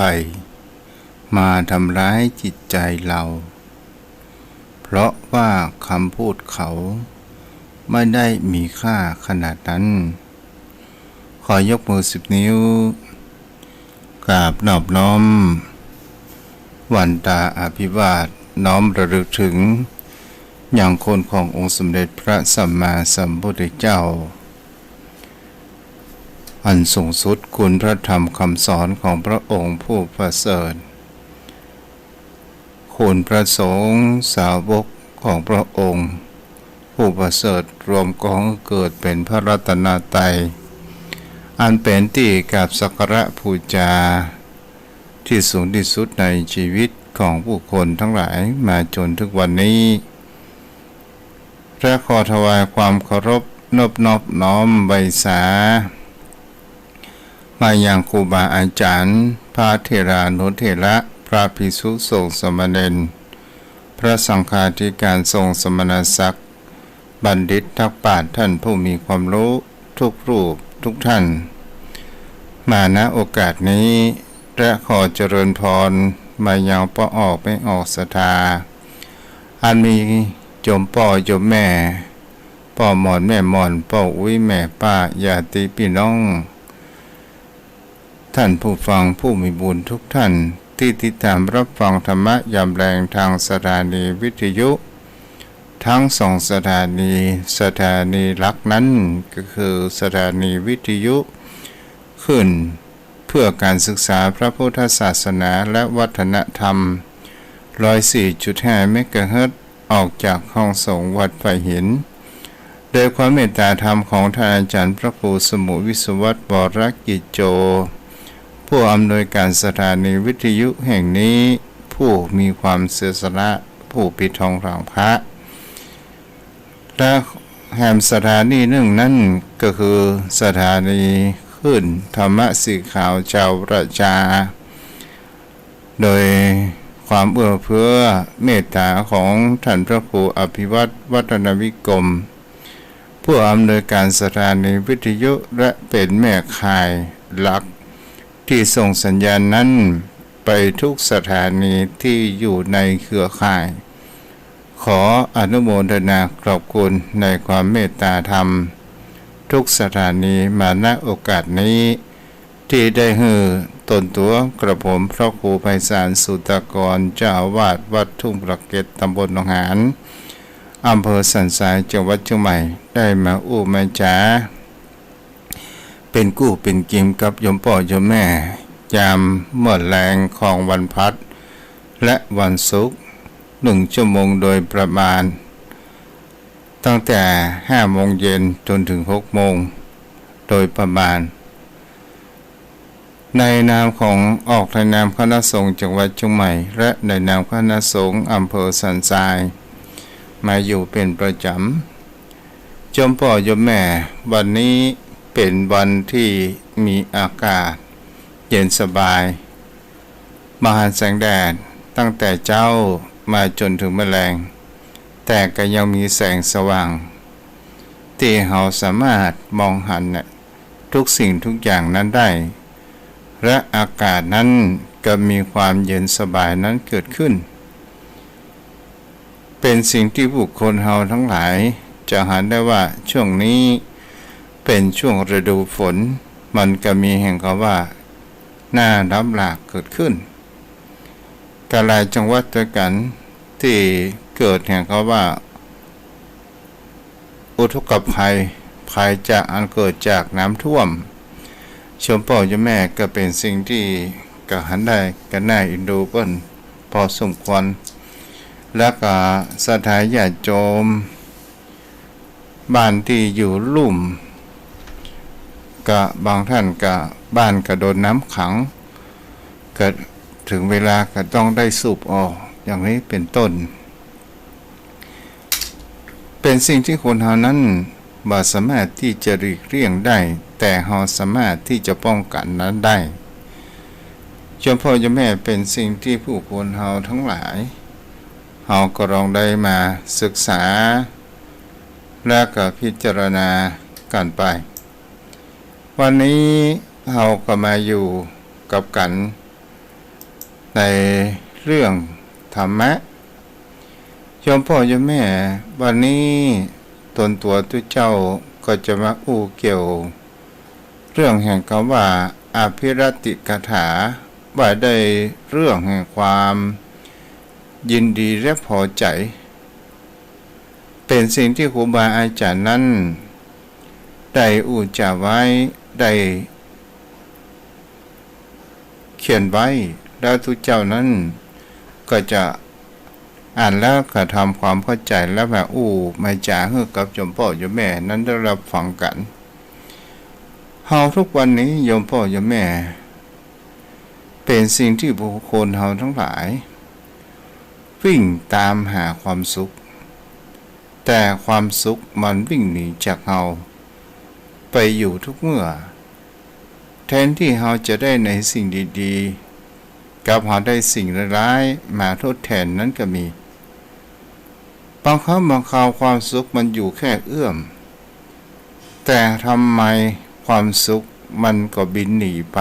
รมาทำร้ายจิตใจเรา เพราะว่าคำพูดเขาไม่ได้มีค่าขนาดนั้นขอยกมือ10 นิ้วกราบนอบน้อมวันตาอภิวาทน้อมระลึกถึงอย่างคนขององค์สมเด็จพระสัมมาสัมพุทธเจ้าอันสูงสุดคุณพระธรรมคำสอนของพระองค์ผู้ประเสริฐคุณพระสงฆ์สาวกของพระองค์ผู้ประเสริฐรวมกองเกิดเป็นพระรัตนตรัยอันเป็นที่กราบสักการะบูชาที่สูงที่สุดในชีวิตของผู้คนทั้งหลายมาจนถึงวันนี้และขอถวายความเคารพนอบน้อมใบสามายังครูบาอาจารย์พระเถรานุเถระพระภิกษุสงฆ์สมณเณรพระสังฆาธิการทรงสมณศักดิ์บัณฑิตนักปราชญ์ท่านผู้มีความรู้ทุกรูปทุกท่านมาณโอกาสนี้และขอเจริญพรมายังพ่อออกไม่ออกศรัทธาอันมีโยมพ่อโยมแม่พ่อหมอนแม่หมอนพ่ออุ้ยแม่ป้าญาติพี่น้องท่านผู้ฟังผู้มีบุญทุกท่านที่ติดตามรับฟังธรรมะยามแรงทางสถานีวิทยุทั้ง2สถานีหลักนั้นก็คือสถานีวิทยุขึ้นเพื่อการศึกษาพระพุทธศาสนาและวัฒนธรรม 104.5 เมกะเฮิรตซ์ออกจากห้องส่งวัดไผ่หินโดยความเมตตาธรรมของท่านอาจารย์พระครูสมุวิศวัตร วรกิจโจผู้อำนวยการสถานีวิทยุแห่งนี้ผู้มีความเสียสละผู้ปิดทองหลังพระและแห่งสถานีหนึ่งนั่นก็คือสถานีขึ้นธรรมะสีขาวชาวประชาโดยความเอื้อเฟื้อเมตตาของท่านพระครูอภิวัตรวัฒนวิกรมผู้อำนวยการสถานีวิทยุและเป็นแม่ข่ายหลักที่ส่งสัญญาณนั้นไปทุกสถานีที่อยู่ในเครือข่ายขออนุโมทนาขอบคุณในความเมตตาธรรมทุกสถานีมาณโอกาสนี้ที่ได้ฮือตนตัวกระผมพระครูไพศาลสุตกรเจ้าอาวาสวัดทุ่งประเกตตำบลหนองหานอำเภอสันทรายจังหวัดเชียงใหม่ได้มาอู้มาจ๋าเป็นกู้เป็นกิมกับโยมพ่อโยมแม่ยามเมื่อแรงของวันพัดและวันศุกร์1 ชั่วโมงโดยประมาณตั้งแต่5 โมงเย็นจนถึง6 โมงโดยประมาณในนามของออกในนามคณะสงฆ์จังหวัดเชียงใหม่และในนามคณะสงฆ์อำเภอสันทรายมาอยู่เป็นประจำโยมพ่อโยมแม่วันนี้เป็นวันที่มีอากาศเย็นสบายมหาแสงแดดตั้งแต่เจ้ามาจนถึงแมลงแต่ก็ยังมีแสงสว่างที่เราสามารถมองหันทุกสิ่งทุกอย่างนั้นได้และอากาศนั้นก็มีความเย็นสบายนั้นเกิดขึ้นเป็นสิ่งที่บุคคลเราทั้งหลายจะหันได้ว่าช่วงนี้เป็นช่วงฤดูฝนมันก็มีแห่งคำว่าหน้ารับหลากเกิดขึ้นกาลายจังหวัดด้วยกันที่เกิดแห่งคำว่าอุทกภัยจากอันเกิดจากน้ำท่วมชมพ่อชมแม่ก็เป็นสิ่งที่กระหันได้กันน่าอินดูเปิ้นพอสมควรและก็สถานญาติโยมบ้านที่อยู่ลุ่มก็บางท่านก็บ้านก็โดนน้ำขังก็ถึงเวลาก็ต้องได้สูบออกอย่างนี้เป็นต้นเป็นสิ่งที่คนเฮานั้นบ่สามารถที่จะหลีกเลี่ยงได้แต่เฮาสามารถที่จะป้องกันนั้นได้เจ้าพ่อเจ้าแม่เป็นสิ่งที่ผู้คนเฮาทั้งหลายเฮาก็ลองได้มาศึกษาและก็พิจารณากันไปวันนี้เฮาก็มาอยู่กับกัน ในเรื่องธรรมะโยมพ่อโยมแม่วันนี้ตนตัวตัวเจ้าก็จะมาเกี่ยวเรื่องแห่งคำว่าอภิรติกถาว่าได้เรื่องแห่งความยินดีและพอใจเป็นสิ่งที่ครูบาอาจารย์นั้นได้จาไว้ได้เขียนไว้แล้วทุกเจ้านั้นก็จะอ่านแล้วก็ทำความเข้าใจแล้วแบบมาจ่าให้กับโยมพ่อโยมแม่นั้นได้รับฟังกันเฮาทุกวันนี้โยมพ่อโยมแม่เป็นสิ่งที่บุคคลเฮาทั้งหลายวิ่งตามหาความสุขแต่ความสุขมันวิ่งหนีจากเฮาไปอยู่ทุกเมื่อแทนที่เฮาจะได้ในสิ่งดีๆกับเฮาได้สิ่งร้ายๆมาทดแทนนั้นก็มีบางครั้งบางคราวความสุขมันอยู่แค่เอื้อมแต่ทำไมความสุขมันก็บินหนีไป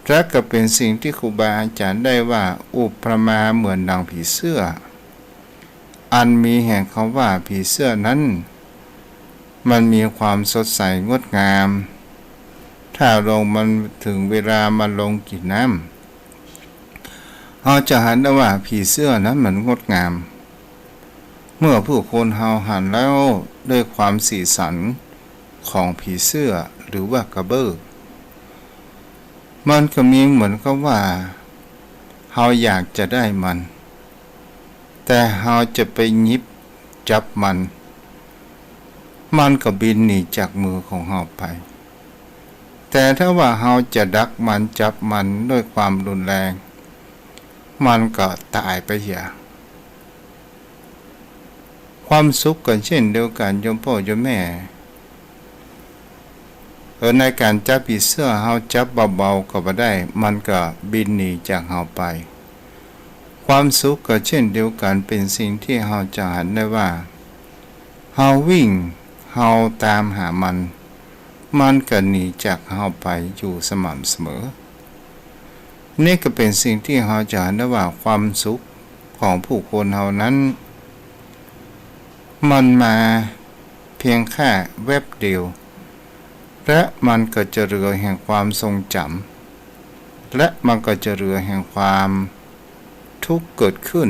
และก็เป็นสิ่งที่ครูบาอาจารย์ได้ว่าอุปมาเหมือนดังผีเสื้ออันมีแห่งคำว่าผีเสื้อนั้นมันมีความสดใสงดงามถ้าลงมันถึงเวลามันลงกินน้ำเราจะหันได้ว่าผีเสื้อนั้นมันงดงามเมื่อผู้คนเฮาหันแล้วด้วยความสีสันของผีเสื้อหรือว่ากระเบื้อมันก็มีเหมือนกับว่าเฮาอยากจะได้มันแต่เฮาจะไปหยิบจับมันก็บินหนีจากมือของเฮาไปแต่ถ้าว่าเฮาจะดักมันจับมันด้วยความรุนแรงมันก็ตายไปอย่างความสุขก็เช่นเดียวกันโยมพ่อโยมแม่ในการจับผีเสื้อเฮาจับเบาๆก็บ่ได้มันก็บินหนีจากเฮาไปความสุขก็เช่นเดียวกันเป็นสิ่งที่เฮาจะหันได้ว่าเฮาวิ่งเฮาตามหามันก็หนีจากเฮาไปอยู่สม่ำเสมอนี่ก็เป็นสิ่งที่เฮาจะหันได้ว่าความสุขของผู้คนเฮานั้นมันมาเพียงแค่แวบเดียวและมันก็จะเรือแห่งความทรงจำและมันก็จะเรือแห่งความทุกข์เกิดขึ้น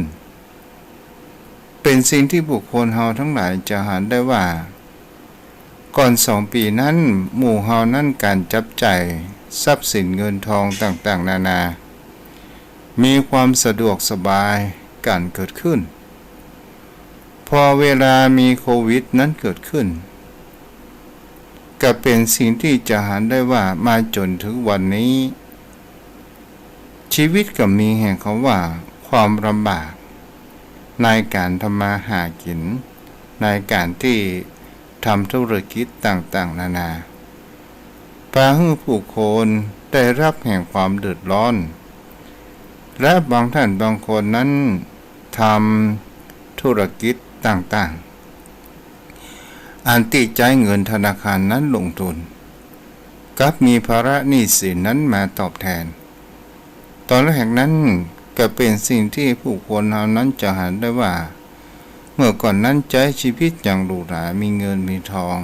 เป็นสิ่งที่บุคคลเฮาทั้งหลายจะหันได้ว่าก่อน2 ปีนั้นหมู่เฮานั้นการจับจ่ายทรัพย์สินเงินทองต่างๆนานามีความสะดวกสบายการเกิดขึ้นพอเวลามีโควิดนั้นเกิดขึ้นก็เป็นสิ่งที่จะหันได้ว่ามาจนถึงวันนี้ชีวิตก็มีแห่งคำว่าความลำบากในการทำมาหากินในการที่ทำธุรกิจต่างๆนานาพาให้ผู้คนได้รับแห่งความเดือดร้อนและบางท่านบางคนนั้นทำธุรกิจต่างๆอันติใจเงินธนาคารนั้นลงทุนกับมีภาระหนี้สินนั้นมาตอบแทนตอนแรกนั้นก็เป็นสิ่งที่ผู้คนเหล่านั้นจะหันได้ว่าเมื่อก่อนนั้นใช้ชีวิตอย่างหรูหรามีเงินมีทอง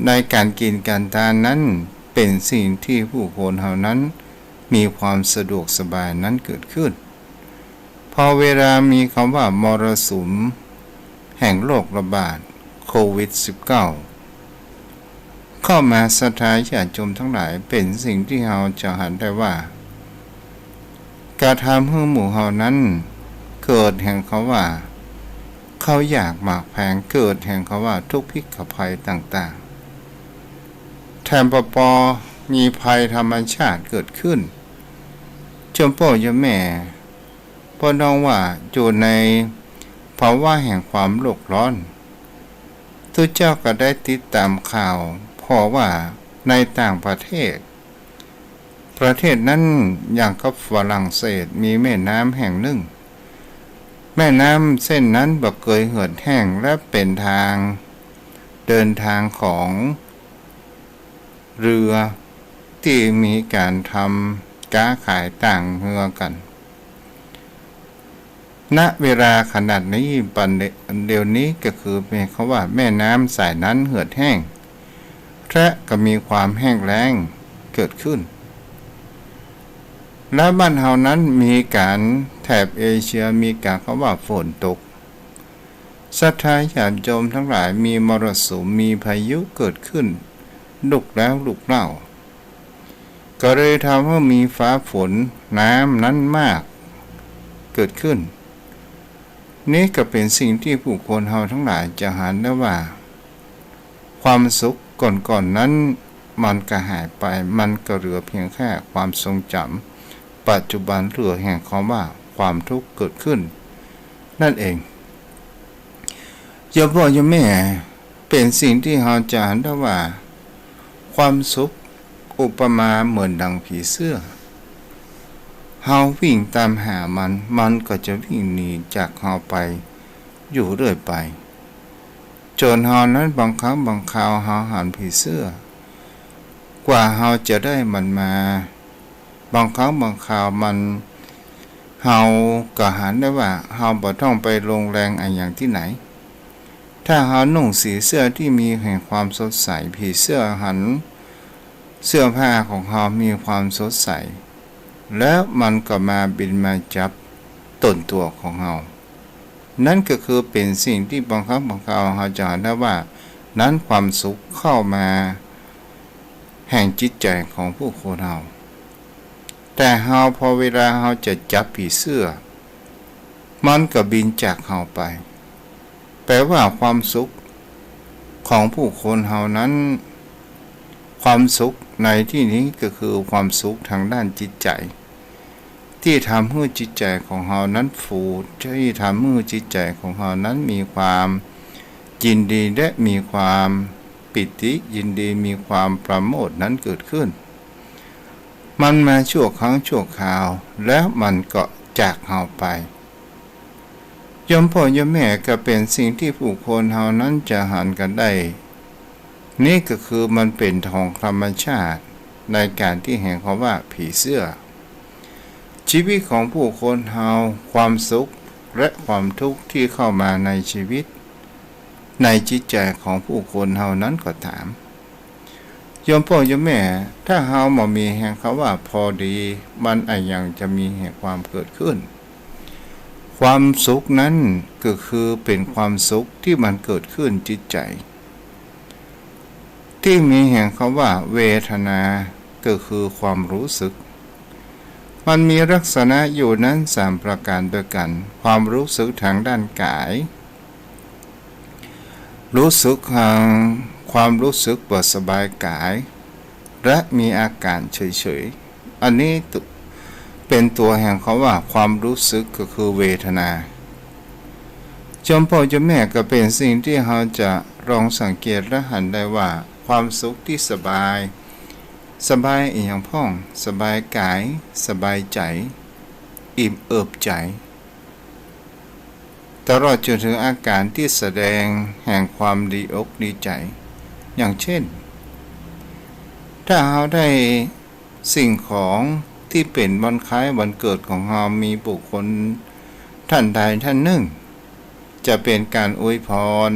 ในการกินการทานนั้นเป็นสิ่งที่ผู้คนเหล่านั้นมีความสะดวกสบายนั้นเกิดขึ้นพอเวลามีคำว่ามรสุมแห่งโรคระบาดโควิด -19 เข้ามาสถานญาติโยมทั้งหลายเป็นสิ่งที่เราจะหันได้ว่าการทำให้หมู่เฮานั้นเกิดแห่งเขาว่าเขาอยากหมากแพงเกิดแห่งเขาว่าทุกพิกภัยต่างๆแถมปอมีภัยธรรมชาติเกิดขึ้นโยมพ่อโยมแม่พ่อน้องว่าอยู่ในภาวะแห่งความโลกร้อนทุกเจ้าก็ได้ติดตามข่าวพอว่าในต่างประเทศนั้นอย่างกับฝรั่งเศสมีแม่น้ำแห่งหนึ่งแม่น้ำเส้นนั้นบ่เคยเหือดแห้งและเป็นทางเดินทางของเรือที่มีการท ก้าขายต่างเฮือกันณเวลาขนาดนี้ปันเดี๋ยวนี้ก็คือเป็นเขาว่าแม่น้ำสายนั้นเหือดแห้งและก็มีความแห้งแล้งเกิดขึ้นและบ้านเฮานั้นมีการแถบเอเชียมีการเขาว่าฝนตกศรัทธาญาติโยมทั้งหลายมีมรสุมมีพายุเกิดขึ้นลุกแล้วลุกเล่าก็เลยทำให้มีฟ้าฝนน้ำนั้นมากเกิดขึ้นนี่ก็เป็นสิ่งที่ผู้คนเฮาทั้งหลายจะหันได้ว่าความสุขก่อนนั้นมันก็หายไปมันก็เหลือเพียงแค่ความทรงจำปัจจุบันเหลือแห่งความว่าความทุกข์เกิดขึ้นนั่นเองอย่าพ่ออย่าแม่เป็นสิ่งที่เฮาจะหันได้ว่าความสุขอุปมาเหมือนดังผีเสื้อเฮาวิ่งตามหามันก็จะวิ่งหนีจากเฮาไปอยู่เรื่อยไปจนเฮานั้นบางครั้งบางคราวเฮาหันผีเสื้อกว่าเฮาจะได้มันมาบางครั้งบางคราวมันเฮาก็หันได้ว่าเฮาบ่ต้องไปลงแรงอย่างที่ไหนถ้าเฮานุ่งสีเสื้อที่มีแห่งความสดใสผีเสื้อหันเสื้อผ้าของเฮามีความสดใสแล้วมันก็มาบินมาจับต้นตัวของเฮานั่นก็คือเป็นสิ่งที่บางครั้งบางคราวเฮาจะเห็นได้ว่านั้นความสุขเข้ามาแห่งจิตใจของผู้คนเฮาแต่เฮาพอเวลาเฮาจะจับผีเสื้อมันก็บินจากเฮาไปแปลว่าความสุขของผู้คนเฮานั้นความสุขในที่นี้ก็คือความสุขทางด้านจิตใจที่ทำให้จิตใจของเฮานั้นฟูที่ทำให้จิตใจของเฮานั้นมีความยินดีและมีความปิติยินดีมีความประโมทนั้นเกิดขึ้นมันมาชั่วครั้งชั่วคราวแล้วมันก็จากเฮาไปยมพ่อยมแม่ก็เป็นสิ่งที่ผู้คนเฮานั้นจะหันกันได้นี่ก็คือมันเป็นทองธรรมชาติในการที่เห็นเขาว่าผีเสื้อชีวิตของผู้คนเฮาความสุขและความทุกข์ที่เข้ามาในชีวิตในจิตใจของผู้คนเฮานั้นก็ถามโยมพ่อโยมแม่ถ้าเฮาบ่มีแห่งเขาว่าพอดีมันยังจะมีแห่งความเกิดขึ้นความสุขนั้นก็คือเป็นความสุขที่มันเกิดขึ้นจิตใจที่มีแห่งคำว่าเวทนาก็คือความรู้สึกมันมีลักษณะอยู่นั้น3ประการด้วยกันความรู้สึกทางด้านกายรู้สึกทางความรู้สึกบ่สบายกายและมีอาการเฉยๆอันนี้เป็นตัวแห่งคำว่าความรู้สึกก็คือเวทนาจมพ่อจมแม่ก็เป็นสิ่งที่เราจะลองสังเกตและหันได้ว่าความสุขที่สบายอย่างพ่องสบายกายสบายใจอิ่มเอิบใจตลอดจนถึงอาการที่แสดงแห่งความดีอกดีใจอย่างเช่นถ้าเราได้สิ่งของที่เป็นวันคล้ายวันเกิดของเรามีบุคคลท่านใดท่านหนึ่งจะเป็นการอวยพร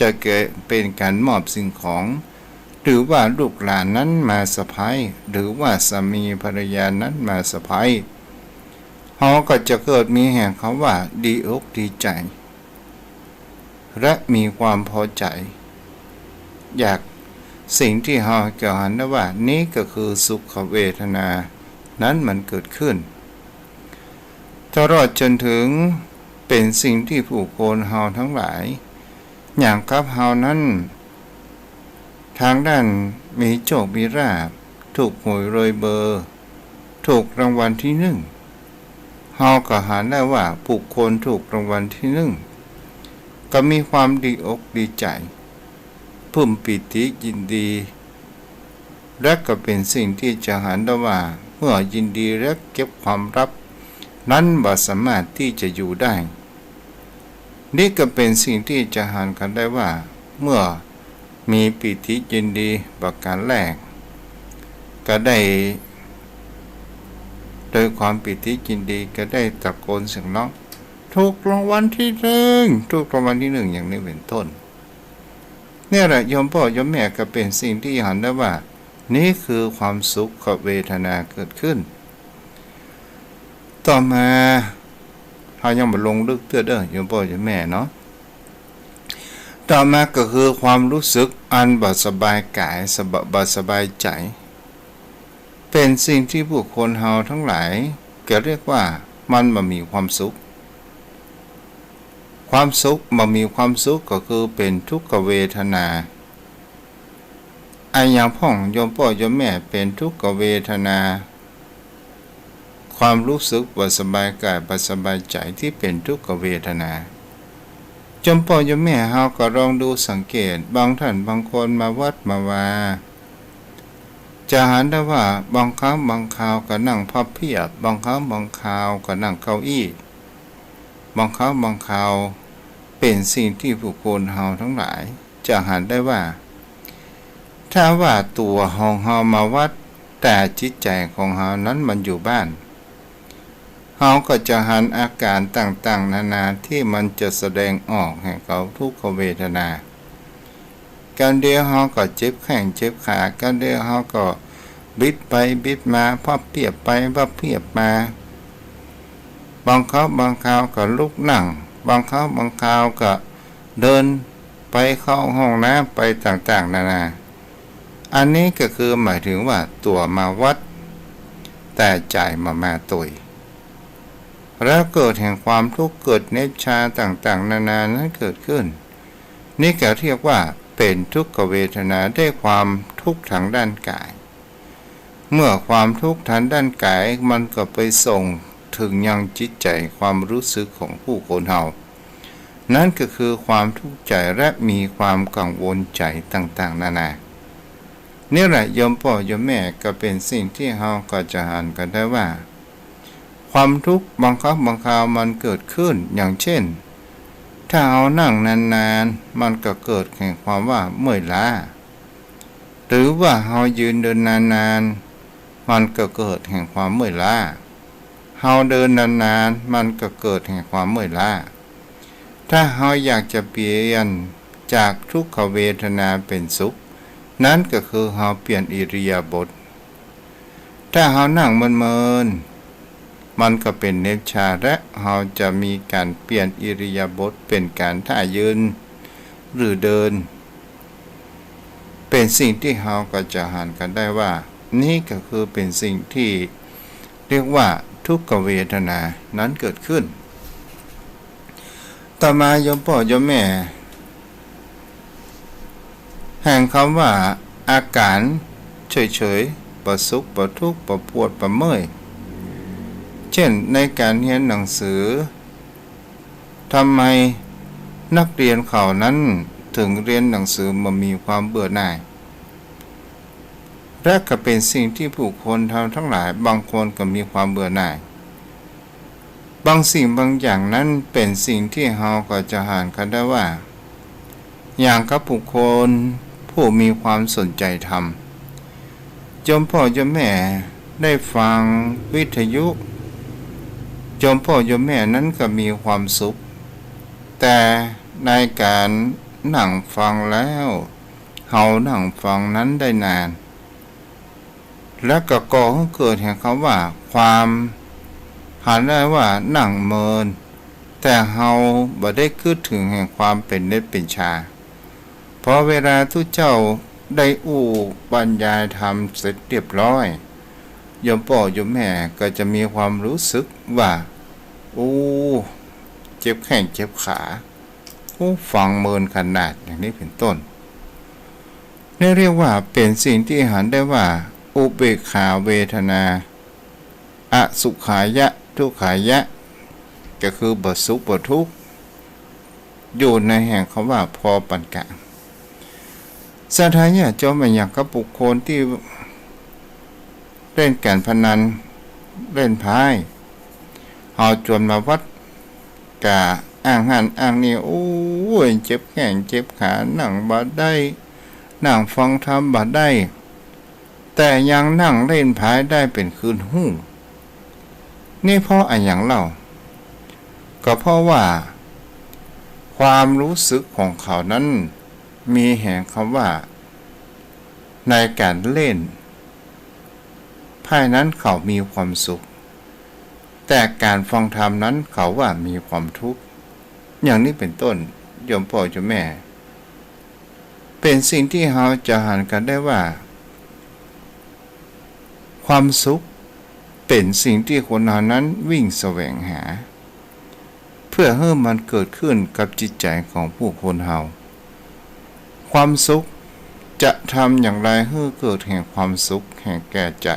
จะเกิดเป็นการมอบสิ่งของหรือว่าลูกหลานนั้นมาสะใภ้หรือว่าสามีภรรยานั้นมาสะใภ้เขาก็จะเกิดมีแห่งเขาว่าดีอกดีใจและมีความพอใจอยากสิ่งที่เขาจะหันได้ว่านี้ก็คือสุขเวทนานั้นมันเกิดขึ้นตลอดจนถึงเป็นสิ่งที่ผู้คนเฮาทั้งหลายอย่างกับเฮานั้นทางด้านมีโชคมีลาภถูกหวยรวยเบอร์ถูกรางวัลที่1เฮาก็หาได้ว่าผู้คนถูกรางวัลที่1ก็มีความดีอกดีใจปลื้มปิติยินดีและก็เป็นสิ่งที่จะหันได้ว่าเมื่อยินดีและเก็บความลับนั้นบ่สามารถที่จะอยู่ได้นี่ก็เป็นสิ่งที่จะหันกันได้ว่าเมื่อมีปิติยินดีประการแรกก็ได้ โดยความปิติยินดีก็ได้ตะโกนเสียงร้องถูกรางวัลที่หนึ่งถูกรางวัลที่หนึ่งอย่างนี้เป็นต้นเนี่ยแหละโยมพ่อโยมแม่ก็เป็นสิ่งที่เห็นได้ว่านี่คือความสุขเวทนาเกิดขึ้นต่อมาเรายังมาลงลึกเตื้อเด้อโยมพ่อโยมแม่เนาะต่อมาก็คือความรู้สึกอันบ่สบายกายบ่สบายใจเป็นสิ่งที่บุคคลเฮาทั้งหลายก็เรียกว่ามันบ่มีความสุขความสุขบ่มีความสุขก็คือเป็นทุกขเวทนาอย่างพ่องโยมพ่อโยมแม่เป็นทุกขเวทนาความรู้สึกบ่สบายกายบ่สบายใจที่เป็นทุกขเวทนาโยมพ่อโยมแม่เฮาก็ลองดูสังเกตบางท่านบางคนมาวัดมาว่าจะเห็นได้ว่าบางครั้งบางคราวก็นั่งพับเพียบบางครั้งบางคราวก็นั่งเก้าอี้บางครั้งบางคราวเป็นสิ่งที่ผู้คนเฮาทั้งหลายจะเห็นได้ว่าถ้าว่าตัวของเฮามาวัดแต่จิตใจของเฮานั้นมันอยู่บ้านเฮาก็จะหันอาการต่างๆนานาที่มันจะแสดงออกให้เขาทุกขเวทนาการเดียวเฮาก็เจ็บแข้งเจ็บขาการเดียวเฮาก็บิดไปบิดมาพับเพียบไปพับเพียบมาบางครั้งบางคราวก็ลุกนั่งบางครั้งบางคราวก็เดินไปเข้าห้องน้ำไปต่างๆนานาอันนี้ก็คือหมายถึงว่าตัวมาวัดแต่ใจมาตุยแล้วเกิดแห่งความทุกข์เกิดเนชชาต่างๆนานานั้นเกิดขึ้นนี่ก็เรียกว่าเป็นทุกขเวทนาได้ความทุกข์ทางด้านกายเมื่อความทุกข์ทางด้านกายมันก็ไปส่งถึงยังจิตใจความรู้สึกของผู้คนเฮานั่นก็คือความทุกข์ใจและมีความกังวลใจต่างๆนานานี่แหละโยมพ่อโยมแม่ก็เป็นสิ่งที่เฮาก็จะอ่านกันได้ว่าความทุกข์บางครั้งบางคราวมันเกิดขึ้นอย่างเช่นถ้าเอานั่งนานๆมันก็เกิดแห่งความว่าเมื่อยล้าหรือว่าเฮายืนเดินนานๆมันก็เกิดแห่งความเมื่อยล้าเฮาเดินนานๆมันก็เกิดแห่งความเมื่อยล้าถ้าเฮาอยากจะเปลี่ยนจากทุกขเวทนาเป็นสุขนั้นก็คือเฮาเปลี่ยนอิริยาบถถ้าเฮานั่งเมินมันก็เป็นเนชชาและเราจะมีการเปลี่ยนอิริยาบถเป็นการท่ายืนหรือเดินเป็นสิ่งที่เราก็จะหันกันได้ว่านี่ก็คือเป็นสิ่งที่เรียกว่าทุกขเวทนานั้นเกิดขึ้นต่อมาโยมพ่อโยมแม่แห่งคำว่าอาการเฉยๆบ่สุขบ่ทุกข์บ่ปวดบ่เมื่อยเช่นในการเรียนหนังสือทำไมนักเรียนเขานั้นถึงเรียนหนังสือมามีความเบื่อหน่ายและก็เป็นสิ่งที่ผู้คนทั้งหลายบางคนก็มีความเบื่อหน่ายบางสิ่งบางอย่างนั้นเป็นสิ่งที่เราก็จะหานกันได้ว่าอย่างกับผู้คนผู้มีความสนใจธรรมโยมพ่อโยมแม่ได้ฟังวิทยุโยมพ่อโยมแม่นั้นก็มีความสุขแต่ในการนั่งฟังแล้วเฮานั่งฟังนั้นได้นานและก็ก่อให้เกิดแห่งคำว่าความหันได้ว่านั่งเมินแต่เฮาบ่ได้คิดถึงแห่งความเป็นเนตรเป็นชาเพราะเวลาทุกเจ้าได้บรรยายธรรมเสร็จเรียบร้อยโยมพ่อโยมแม่ก็จะมีความรู้สึกว่าเจ็บแข้งเจ็บขาฟังเมินขนาดอย่างนี้เป็นต้นนี่เรียกว่าเป็นสิ่งที่หันได้ว่าอุเบกขาเวทนาอสุขายะทุกขายะก็คือบ่สุขบ่ทุกข์อยู่ในแห่งคำว่าพอปานกลางสถานเนี่ยจอมอย่างกับบุคคลที่เล่นการพนันเล่นไพ่เอาจวนมาวัดกะอ้างหันอ้างนี่เจ็บแข้งเจ็บขานั่งบ่ได้นั่งฟังธรรมบ่ได้แต่ยังนั่งเล่นไพ่ได้เป็นคืนหู้ นี่เพราะอะไรอย่างเล่าก็เพราะว่าความรู้สึกของเขานั้นมีแห่งคำว่าในการเล่นภายนั้นเขามีความสุขแต่การฟังธรรมนั้นเขาว่ามีความทุกข์อย่างนี้เป็นต้นโยมพ่อโยมแม่เป็นสิ่งที่เราจะหันกันได้ว่าความสุขเป็นสิ่งที่คนเรานั้นวิ่งแสวงหาเพื่อให้มันเกิดขึ้นกับจิตใจของผู้คนเราความสุขจะทำอย่างไรให้เกิดแห่งความสุขแห่งแก่ใจ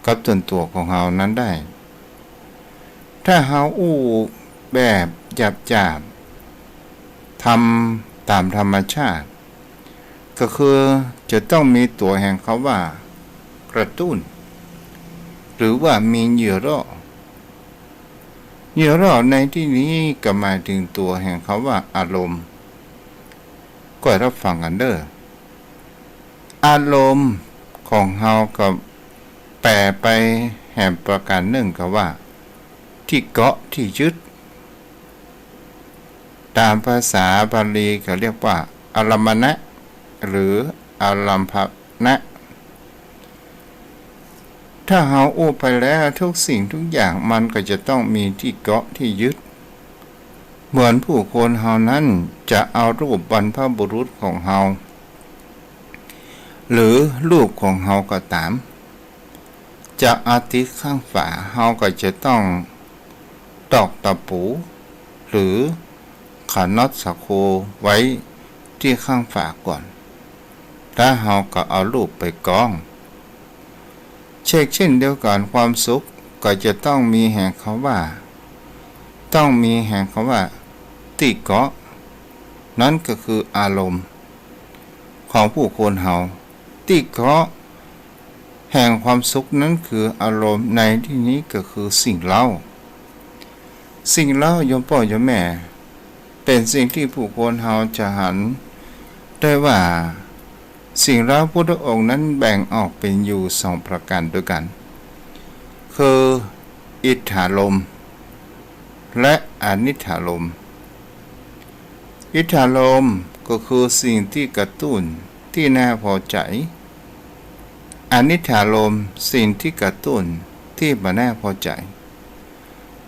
กับตนตัวของเรานั้นได้ถ้าเราอู้แบบหยาบทำตามธรรมชาติก็คือจะต้องมีตัวแห่งเขาว่ากระตุ้นหรือว่ามีเหยื่อล่อในที่นี้ก็หมายถึงตัวแห่งเขาว่าอารมณ์ก็รับฟังกันเด้ออารมณ์ของเฮาก็แปลไปแห่งประการหนึ่งก็ว่าที่เกาะที่ยึดตามภาษาบาลีก็เรียกว่าอารมณะหรืออารัมภนะถ้าเฮาอู้ไปแล้วทุกสิ่งทุกอย่างมันก็จะต้องมีที่เกาะที่ยึดเหมือนผู้คนเฮานั้นจะเอารูปบรรพบุรุษของเฮาหรือรูปของเฮาก็ตามจะอาทิตย์ข้างฝาเฮาก็จะต้องตอกตะปูหรือขันน็อตสะโคไว้ที่ข้างฝาก่อนแล้วเฮาก็เอารูปไปกองเช่นเดียวกันความสุขก็จะต้องมีแห่งเขาว่าติเกาะนั่นก็คืออารมณ์ของผู้คนเฮาติเกาะแห่งความสุขนั้นคืออารมณ์ในที่นี้ก็คือสิ่งเล่าโยมพ่อโยมแม่เป็นสิ่งที่ผู้คนเฮาจะหันได้ว่าสิ่งเล่าพุทธองค์นั้นแบ่งออกเป็นอยู่สองประการด้วยกันคืออิทธารมณ์และอนิทธารมณ์อิทธารมณ์ก็คือสิ่งที่กระตุ้นที่น่าพอใจอนิทธารมณ์สิ่งที่กระตุ้นที่ไม่น่าพอใจ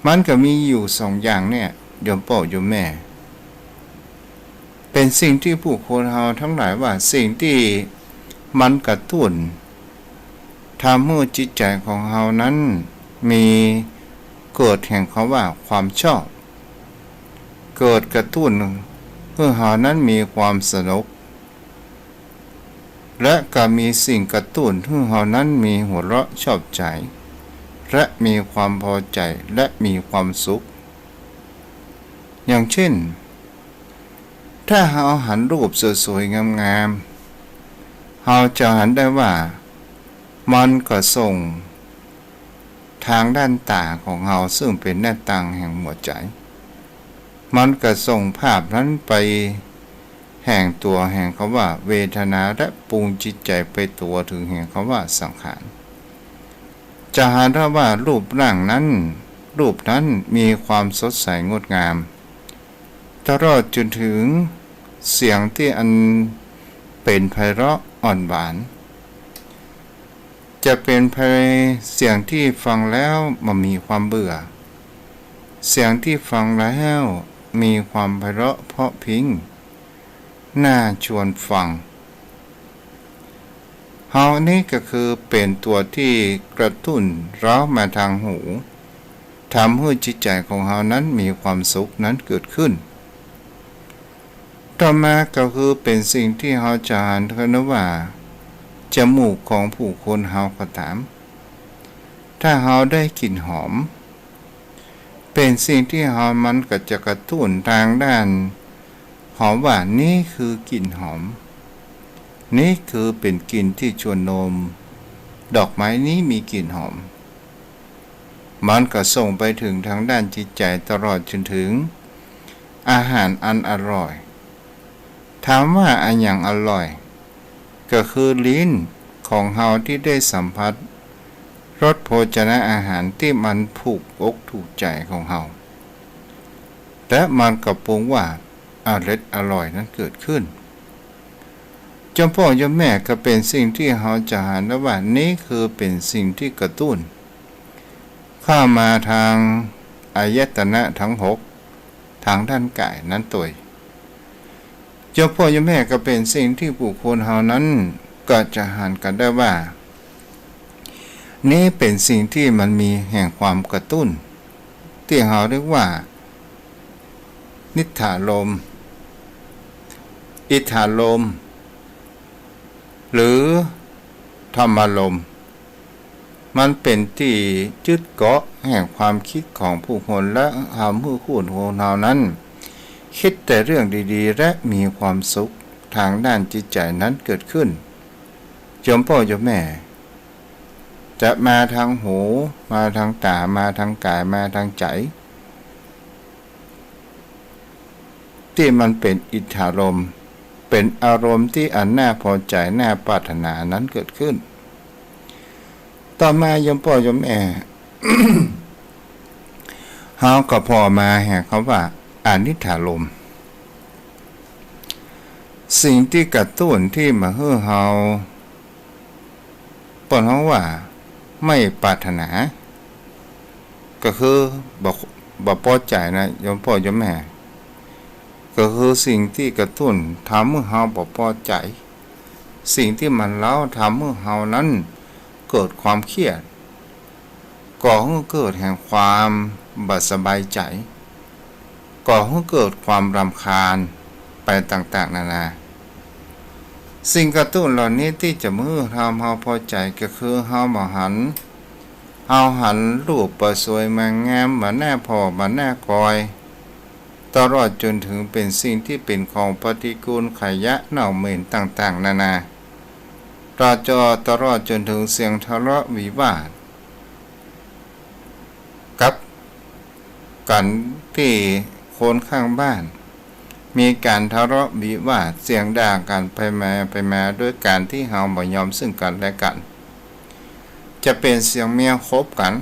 มันก็มีอยู่สองอย่างเนี่ยโยมพ่อโยมแม่เป็นสิ่งที่ผู้คนเราทั้งหลายว่าสิ่งที่มันกระตุ้นทำให้จิตใจของเรานั้นมีเกิดแห่งเขาว่าความชอบเกิดกระตุ้นเพื่อเรานั้นมีความสนุกและก็มีสิ่งกระตุ้นเพื่อเรานั้นมีหัวเราะชอบใจและมีความพอใจและมีความสุขอย่างเช่นถ้าเราหันรูปสวยๆงามๆเราจะหันได้ว่ามันก็ส่งทางด้านตาของเราซึ่งเป็นหน้าต่างแห่งหัวใจมันก็ส่งภาพนั้นไปแห่งตัวแห่งเขาว่าเวทนาและปรุงจิตใจไปตัวถึงแห่งเขาว่าสังขารจะหาได้ว่ารูปร่างนั้นมีความสดใสงดงามตลอดจนถึงเสียงที่อันเป็นไพเราะอ่อนหวานจะเป็นเสียงที่ฟังแล้วมันมีความเบื่อเสียงที่ฟังแล้วมีความไพเราะเพราะพริ้งน่าชวนฟังเฮานี่ก็คือเป็นตัวที่กระตุ้นเรามาทางหูทำให้จิตใจของเฮานั้นมีความสุขนั้นเกิดขึ้นต่อมาก็คือเป็นสิ่งที่เฮาจะหันกันว่าจมูกของผู้คนเฮาก็ตามถ้าเฮาได้กลิ่นหอมเป็นสิ่งที่เฮามันก็จะกระตุ้นทางด้านหอมว่านี่คือกลิ่นหอมนี่คือเป็นกลิ่นที่ชวนนมดอกไม้นี้มีกลิ่นหอมมันก็ส่งไปถึงทางด้านจิตใจตลอดจนถึงอาหารอันอร่อยถามว่าอันอย่างอร่อยก็คือลิ้นของเฮาที่ได้สัมผัส รสโภชนะอาหารที่มันผูกอกถูกใจของเฮาและมันก็ปรุงว่าอร่อยนั้นเกิดขึ้นเจ้าพ่อเจ้าแม่ก็เป็นสิ่งที่เฮาจะหาได้ว่านี้คือเป็นสิ่งที่กระตุ้นเข้ามาทางอายตนะทั้ง6ทางด้านกายนั้นตัวเจ้าพ่อเจ้าแม่ก็เป็นสิ่งที่ผู้คนเฮานั้นก็จะหันกันได้ว่านี่เป็นสิ่งที่มันมีแห่งความกระตุ้นที่เฮาเรียกว่านิทธารมณ์อิทธารมณ์หรือธรรมารมณ์มันเป็นที่ยึดเกาะแห่งความคิดของผู้คนและผู้คนของเรานั้นคิดแต่เรื่องดีๆและมีความสุขทางด้านจิตใจนั้นเกิดขึ้นเจ้าพ่อเจ้าแม่จะมาทางหูมาทางตามาทางกายมาทางใจที่มันเป็นอิทธารมณ์เป็นอารมณ์ที่อันน่าพอใจน่าปรารถนานั้นเกิดขึ้นต่อมาโยมพ่อโยมแม่ เฮาก็พอมาแห่เขาว่าอานิทธารมณ์สิ่งที่กระตุ้นที่มาให้เฮาปนเฮาว่าไม่ปรารถนาก็คือบ่พอใจนะโยมพ่อโยมแม่ก็คือสิ่งที่กระตุ้นทำให้เฮาบ่พอใจสิ่งที่มันเล่าทำให้เฮานั้นเกิดความเครียดก่อให้เกิดแห่งความบ่สบายใจก่อให้เกิดความรำคาญไปต่างๆนานาสิ่งกระตุ้นเหล่านี้ที่จะมือทำเฮาพอใจก็คือเฮาหันรูปประสวยมางามมาแน่พอมาแน่คอยตลอดจนถึงเป็นสิ่งที่เป็นของปฏิกูลขยะเน่าเหม็นต่างๆนานาตลอดจนถึงเสียงทะเลาะวิวาทกับกันที่คนข้างบ้านมีการทะเลาะวิวาทเสียงด่ากันไปมาด้วยการที่เฮาบ่ยอมซึ่งกันและกันจะเป็นเสียงเมียคบกัน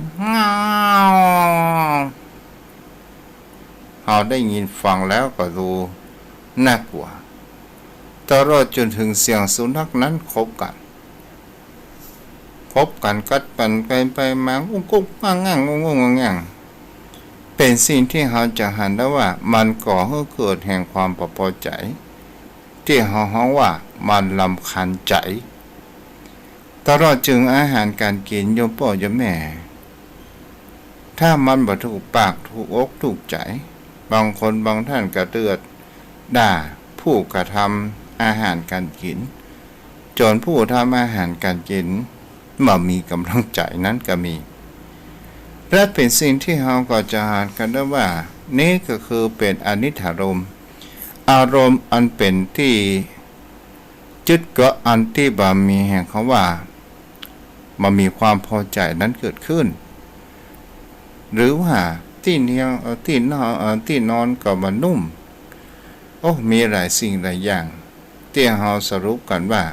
เฮาได้ยินฟังแล้วก็ดูน่ากลัวตลอดจนถึงเสียงสุนัขนั้นคบกันกัดปันไปมากุ้งง่างเป็นสิ่งที่เฮาจะหันได้ว่ามันก่อให้เกิดแห่งความบ่พอใจที่เฮาว่ามันรำคาญใจตลอดจึงอาหารการกินโยมพ่อโยมแม่ถ้ามันบ่ถูกปากถูกอกถูกใจบางคนบางท่านก็เดือดด่าผู้กระทำอาหารการกินจนผู้ทำอาหารการกินบ่มีกำลังใจนั้นก็มีและเป็นสิ่งที่เราก็จะหากันได้ว่านี่ก็คือเป็นอนิทธารมณ์อารมณ์อันเป็นที่ยึดเกาะอันที่บ่มีแห่งเขาว่ามันมีความพอใจนั้นเกิดขึ้นหรือว่าที่นอนก็มันนุ่มมีหลายสิ่งหลายอย่างที่เราสรุปกันว่า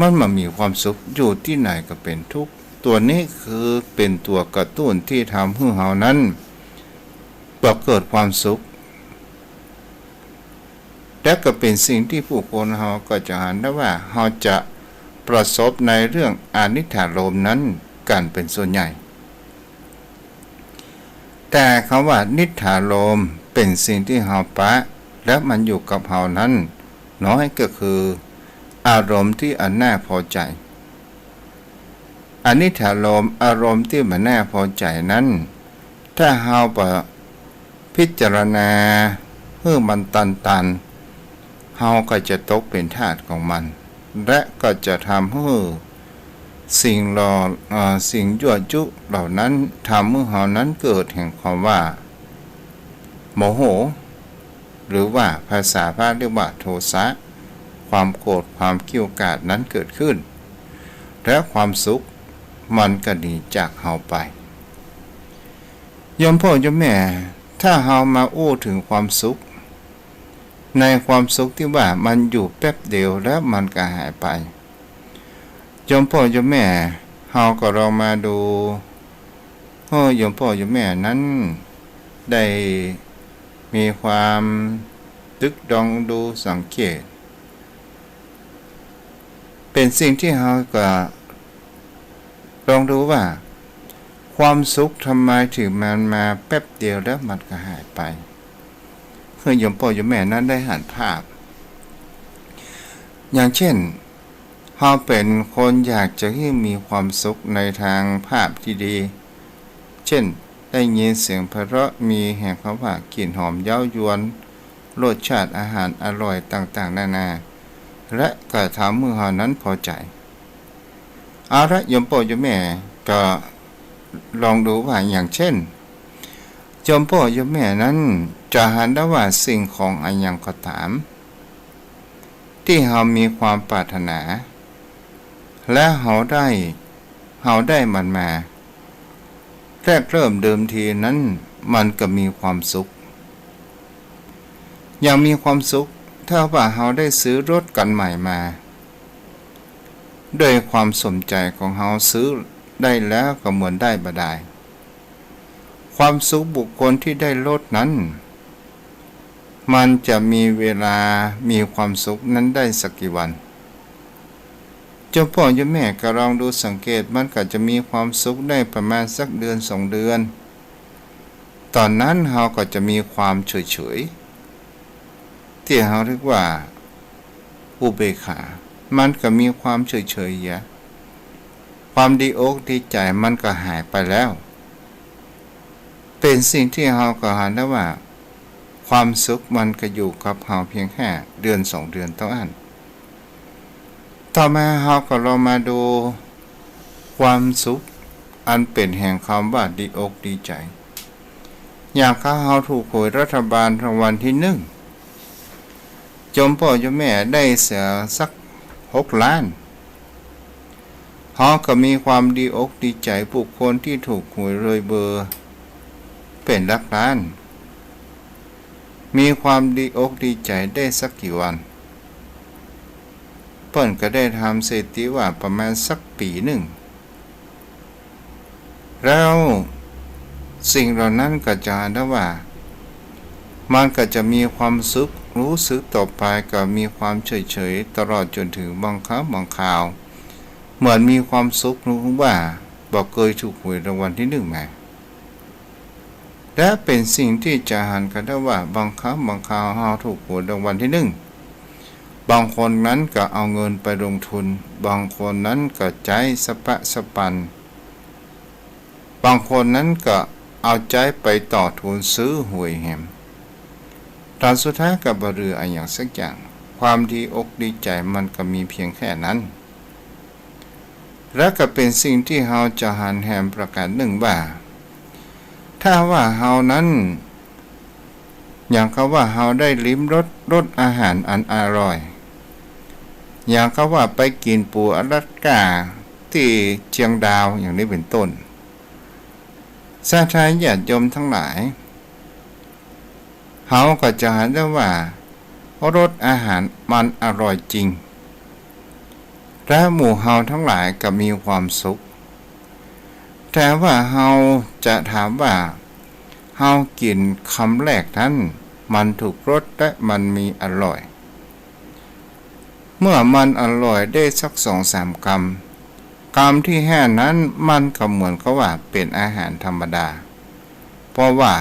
มันมีความสุขอยู่ที่ไหนก็เป็นทุกข์ตัวนี้คือเป็นตัวกระตุ้นที่ทำให้เรานั้นเกิดความสุขและก็เป็นสิ่งที่ผู้คนเราก็จะเห็นได้ว่าเราจะประสบในเรื่องอานิทธารมณ์นั้นกันเป็นส่วนใหญ่แต่คำว่านิทธารมณ์เป็นสิ่งที่เราปะและมันอยู่กับเรานั้นน้อยก็คืออารมณ์ที่อันน่าพอใจอานิทธารมณ์อารมณ์ที่มันน่าพอใจนั้นถ้าเราพิจารณาให้มันตันเราก็จะตกเป็นทาสของมันและก็จะทำให้สิ่งยั่วยุเหล่านั้นทำให้เรานั้นเกิดแห่งความว่าโมโหหรือว่าภาษาพระเรียกว่าโทสะความโกรธความเกรี้ยวกราดนั้นเกิดขึ้นและความสุขมันก็หนีจากเราไปโยมพ่อโยมแม่ถ้าเรามาถึงความสุขในความสุขที่ว่ามันอยู่แป๊บเดียวแล้วมันก็หายไปโยมพ่อโยมแม่ เฮาก็ลองมาดูโยมพ่อโยมแม่นั้นได้มีความตึกดองดูสังเกตเป็นสิ่งที่เฮาก็ลองดูว่าความสุขทำไมถึงมันมาแป๊บเดียวแล้วมันก็หายไปโยมพ่อโยมแม่นั้นได้หันภาพอย่างเช่นเฮาเป็นคนอยากจะให้มีความสุขในทางภาพที่ดีเช่นได้ยินเสียงไพเราะมีแห่งเขาว่ากลิ่นหอมเย้ายวนรสชาติอาหารอร่อยต่างๆนานาและก็ทำให้เฮานั้นพอใจเอาละโยมพ่อโยมแม่ก็ลองดูว่าอย่างเช่นโยมพ่อโยมแม่นั้นจะหันได้ว่าสิ่งของอันยังก็ตามที่เฮามีความปรารถนาและเฮาได้มันมาแรกเริ่มเดิมทีนั้นมันก็มีความสุขอย่างมีความสุขถ้าว่าเฮาได้ซื้อรถกันใหม่มาด้วยความสมใจของเฮาซื้อได้แล้วก็เหมือนได้บ่ได้ความสุขบุคคลที่ได้รถนั้นมันจะมีเวลามีความสุขนั้นได้สักกี่วันเจ้าพ่อเจ้าแม่ก็ลองดูสังเกตมันก็จะมีความสุขได้ประมาณสักเดือน2 เดือนตอนนั้นเฮาก็จะมีความเฉยๆที่เฮาเรียกว่าอุเบกขามันก็มีความเฉยๆอย่างความดีอกดีใจมันก็หายไปแล้วเป็นสิ่งที่เฮาก็เห็นได้ว่าความสุขมันก็อยู่กับเฮาเพียงแค่เดือน2 เดือนเท่านั้นต่อมาเฮาก็ลองมาดูความสุขอันเป็นแห่งความว่าดีอกดีใจอย่างข้าเฮาถูกหวยรัฐบาลรางวัลที่1โยมพ่อโยมแม่ได้เสียสัก6 ล้านเฮาก็มีความดีอกดีใจบุคคลที่ถูกหวยรวยเบอร์เป็นหลักล้านมีความดีอกดีใจได้สักกี่วันเปิ้นก็ได้ทำสถิติว่าประมาณสักปีหนึ่งแล้วสิ่งเหล่านั้นก็จะได้ว่ามันก็จะมีความสุขรู้สึกต่อไปก็มีความเฉยๆตลอดจนถึงบางครั้งบางคราวเหมือนมีความสุขรู้ว่าบอกเคยถูกหวยรางวัลที่1มาและเป็นสิ่งที่จะหันกันได้ว่าบางครั้งบางคราวเฮาถูกหวยรางวัลที่1บางคนนั้นก็เอาเงินไปลงทุนบางคนนั้นก็ใจสะปะสะปันบางคนนั้นก็เอาใจไปต่อทุนซื้อหวยแฮมตอนสุดท้ายก็บ่เหลืออย่างสักอย่างความดีอกดีใจมันก็มีเพียงแค่นั้นและก็เป็นสิ่งที่เฮาจะหันแหมประการหนึ่งว่าถ้าว่าเฮานั้นอย่างเขาว่าเฮาได้ลิ้มรสอาหารอันอร่อยอย่างเขาว่าไปกินปูอลาสก้าที่เชียงดาวอย่างนี้เป็นต้นสาธารณญาติโยมทั้งหลายเฮาก็จะเห็นได้ว่ารสอาหารมันอร่อยจริงและหมู่เฮาทั้งหลายก็มีความสุขแต่ว่าเฮาจะถามว่าเฮากินคำแรกนั้นมันถูกรสและมันมีอร่อยเมื่อมันอร่อยได้สัก2-3 กำที่5นั้นมันก็เหมือนกับว่าเป็นอาหารธรรมดาเพราะว่า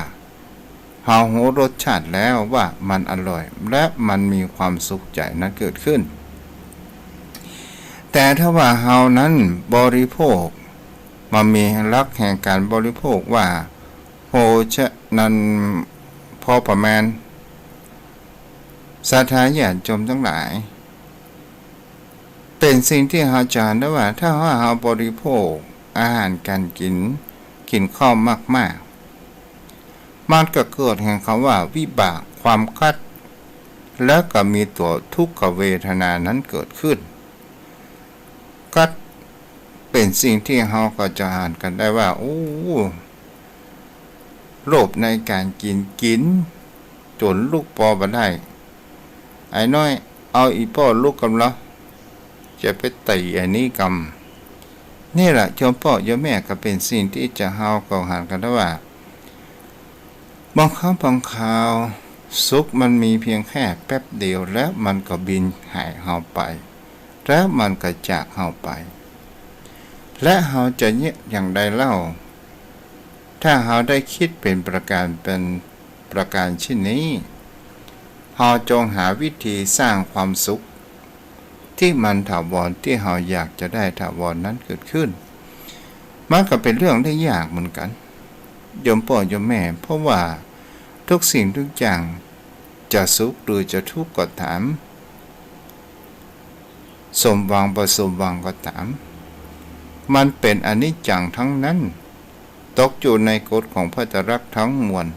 เฮารู้รสชาติแล้วว่ามันอร่อยและมันมีความสุขใจนั้นเกิดขึ้นแต่ถ้าว่าเฮานั้นบริโภคมันมีลักษณ์แห่งการบริโภคว่าโภชะนั้นพอประมาณสาธารณญาติโยมทั้งหลายเป็นสิ่งที่เฮาจะได้ว่าถ้าว่าเฮาบริโภคอาหารการกินข้าวมากๆมันก็เกิดแห่งคำว่าวิบากความคัดแล้วก็มีตัวทุกขเวทนานั้นเกิดขึ้นคัดเป็นสิ่งที่เฮาก็จะอ่านกันได้ว่าโอ้โลภในการกินจนลูกปอบ่ได้ไอ้น้อยเอาอีพ่อลูกกำละจะไปตีอันนี้ก นี่แหละโยมพ่อโยมแม่ก็เป็นสิ่งที่จะเฮาก็หันกันได้ว่าบางครั้งบางคราวสุขมันมีเพียงแค่แป๊บเดียวแล้วมันก็บินหายเฮาไปแล้วมันก็จากเฮาไปและเฮาจะเงียบอย่างใดเล่าถ้าเฮาได้คิดเป็นประการเช่นนี้เฮาจงหาวิธีสร้างความสุขที่มันถาวรที่เฮาอยากจะได้ถาวรนั้นเกิดขึ้นมันก็เป็นเรื่องได้ยากเหมือนกันโยมพ่อโยมแม่เพราะว่าทุกสิ่งทุกอย่างจะสุขหรือจะทุกข์ก็ตามสมหวังบ่สมหวังก็ตามมันเป็นอนิจจังทั้งนั้นตกอยู่ในกฎของพระไตรลักษณ์ทั้งมวล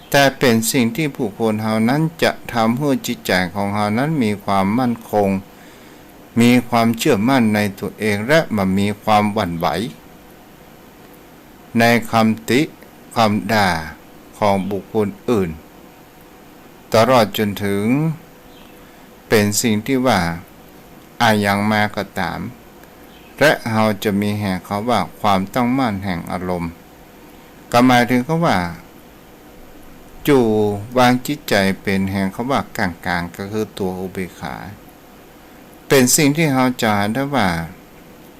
แต่เป็นสิ่งที่ผู้คนเฮานั้นจะทำให้จิตใจของเฮานั้นมีความมั่นคงมีความเชื่อมั่นในตัวเองและมันมีความหวั่นไหวในคำติคำด่าของบุคคลอื่นตลอดจนถึงเป็นสิ่งที่ว่าอายังมาก็ตามและเราจะมีแห่งเขาว่าความต้องมั่นแห่งอารมณ์ก็หมายถึงเขาว่าจู่วางจิตใจเป็นแห่งเขาว่ากลางๆก็คือตัวอุเบกขาเป็นสิ่งที่เราจะได้ว่า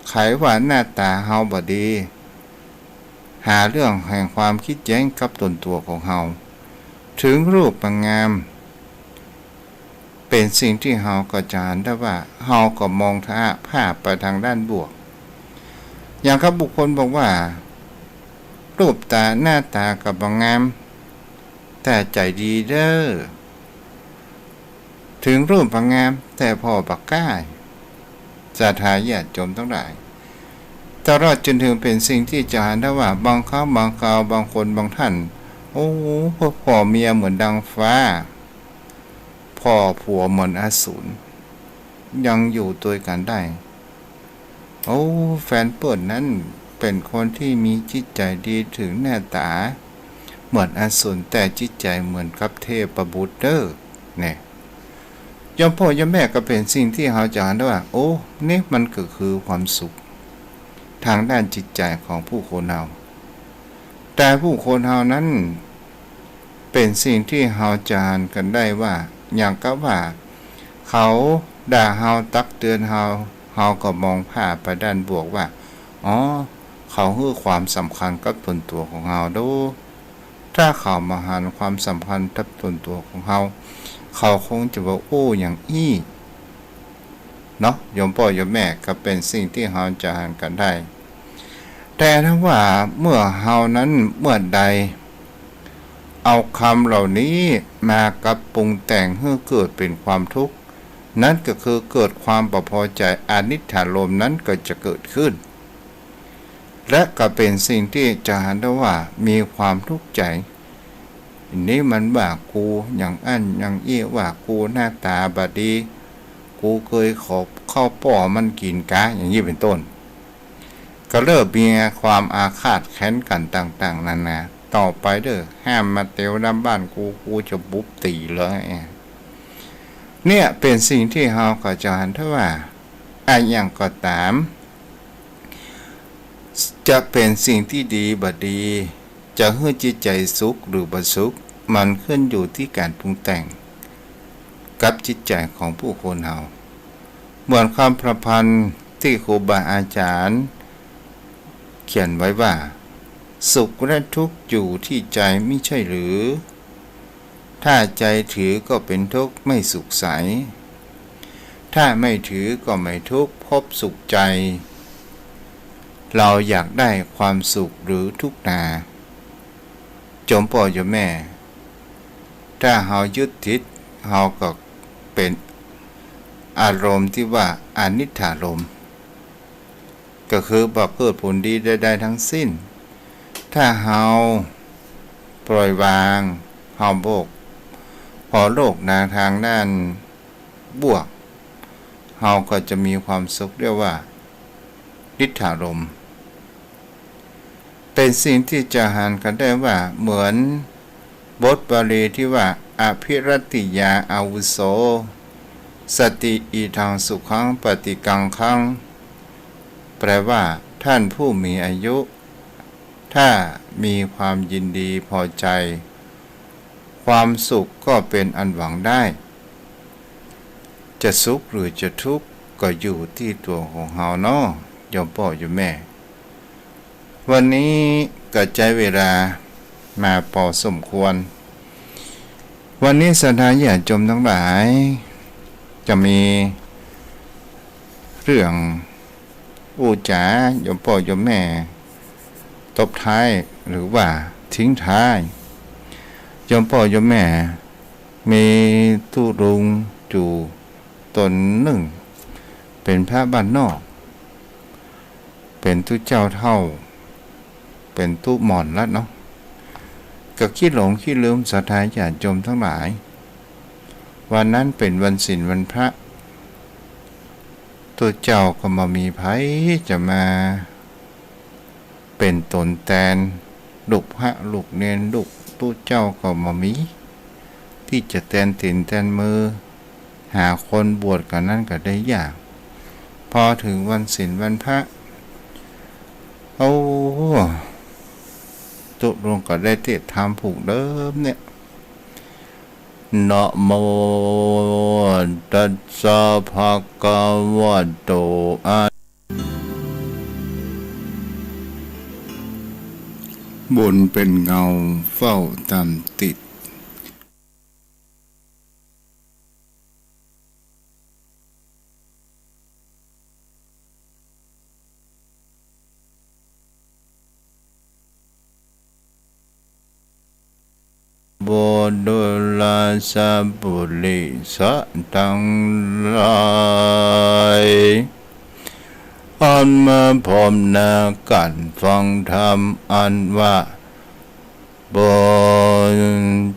ไขว่าหน้าตาเฮาบ่ดีหาเรื่องแห่งความคิดแย้งกับตนตัวของเฮาถึงรูปงามเป็นสิ่งที่เฮาก็จะได้ว่าเฮาก็มองภาพไปทางด้านบวกอย่างกับบุคคลบอกว่ารูปตาหน้าตาก็บ่งามแต่ใจดีเด้อถึงรูปบ่งามแต่พอบ่กล้าจะทายาทโยมทั้งหลายตลอดจนถึงเป็นสิ่งที่จะเห็นได้ว่าบางครั้งบางคราวบางคนบางท่านโอ้พ่อเมียเหมือนดังฟ้าพ่อผัวเหมือนอสูรยังอยู่ตัวกันได้โอ้แฟนเปิดนั้นเป็นคนที่มีจิตใจดีถึงหน้าตาเหมือนอสูรแต่จิตใจเหมือนกับเทพบุตรเด้อเนี่ยยมพ่อยมแม่ก็เป็นสิ่งที่เขาจะเห็นได้ว่าโอ้นี่มันก็คือความสุขทางด้านจิตใจของผู้คนเฮาแต่ผู้คนเฮานั้นเป็นสิ่งที่เฮาจะเห็นกันได้ว่าอย่างกับว่าเขาด่าเฮาตักเตือนเฮาก็มองภาพไปด้านบวกว่าอ๋อเขาให้ความสำคัญกับตนตัวของเฮาดูถ้าเขามาหันความสำคัญกับตนตัวของเฮาเขาคงจะว่าโอ้อย่างอี้เนาะโยมพ่อโยมแม่ก็เป็นสิ่งที่เฮาจะหันกันได้แต่ถ้าว่าเมื่อเฮานั้นเมื่อใดเอาคำเหล่านี้มากับปรุงแต่งให้เกิดเป็นความทุกข์นั่นก็คือเกิดความบ่พอใจอนิจจารมณ์นั้นก็จะเกิดขึ้นและก็เป็นสิ่งที่จะเห็นได้ว่ามีความทุกข์ใจนี่มันว่ากูอย่างอันอย่างอี้ว่ากูหน้าตาบดีกูเคยขอบเข้าป่อมันกินกะอย่างนี้เป็นต้นก็เริ่มมีความอาฆาตแค้นกันต่างๆนานาต่อไปเด้อห้ามมาเตียวน้ำบ้านกูจะบุบตีเลยเนี่ยเป็นสิ่งที่เฮาก็จะเห็นได้ว่าอย่างก็ตามจะเป็นสิ่งที่ดีบ่ดีจะให้จิตใจสุขหรือบ่สุขมันขึ้นอยู่ที่การปรุงแต่งกับจิตใจของผู้คนเฮาเหมือนคำประพันธ์ที่ครูบาอาจารย์เขียนไว้ว่าสุขและทุกข์อยู่ที่ใจไม่ใช่หรือถ้าใจถือก็เป็นทุกข์ไม่สุขใสถ้าไม่ถือก็ไม่ทุกข์พบสุขใจเราอยากได้ความสุขหรือทุกข์นาโยมพ่อโยมแม่ถ้าเฮายึดติดเฮาก็เป็นอารมณ์ที่ว่าอนิจจารมณ์ก็คือบ่เกิดผลดีใดๆทั้งสิ้นถ้าเฮาปล่อยวางเฮาพอโลกนาทางด้านบวกเฮาก็จะมีความสุขเรียกว่านิจจารมณ์เป็นสิ่งที่จะหันกันได้ว่าเหมือนบทบาลีที่ว่าอภิรัติยาอาวุโสสติอีทางสุขังปฏิกังขัง แปลว่าท่านผู้มีอายุ ถ้ามีความยินดีพอใจความสุขก็เป็นอันหวังได้จะสุขหรือจะทุกข์ก็อยู่ที่ตัวของเฮาเนาะโยมพ่อโยมแม่วันนี้ก็ใช้เวลามาพอสมควรวันนี้ศรัทธาญาติโยมทั้งหลายจะมีเรื่องอู้จ๋าโยมพ่อโยมแม่ตบท้ายหรือว่าทิ้งท้ายโยมพ่อโยมแม่มีตุลุงจู่ตนหนึ่งเป็นพระบ้านนอกเป็นตุเจ้าเท่าเป็นตุหมอนแล้วเนาะก็ขี้หลงขี้ลืมศรัทธาญาติโยมทั้งหลายวันนั้นเป็นวันศีลวันพระตัวเจ้าก็มามีไผจะมาเป็นตนแทนลูกพระลูกเนนลูกตัวเจ้าก็มามีที่จะแทนตินแทนมือหาคนบวชกันนั่นก็ได้ยากพอถึงวันศีลวันพระตุลงก็ได้เทศธรรมผูกเดิมเนี่ยนะโมตัสสะภะคะวะโตบุญเป็นเงาเฝ้าตามติดโบดุลาสะบุริสะทั้งหลายอันมาพร้อมหน้ากันฟังธรรมอันว่าบ่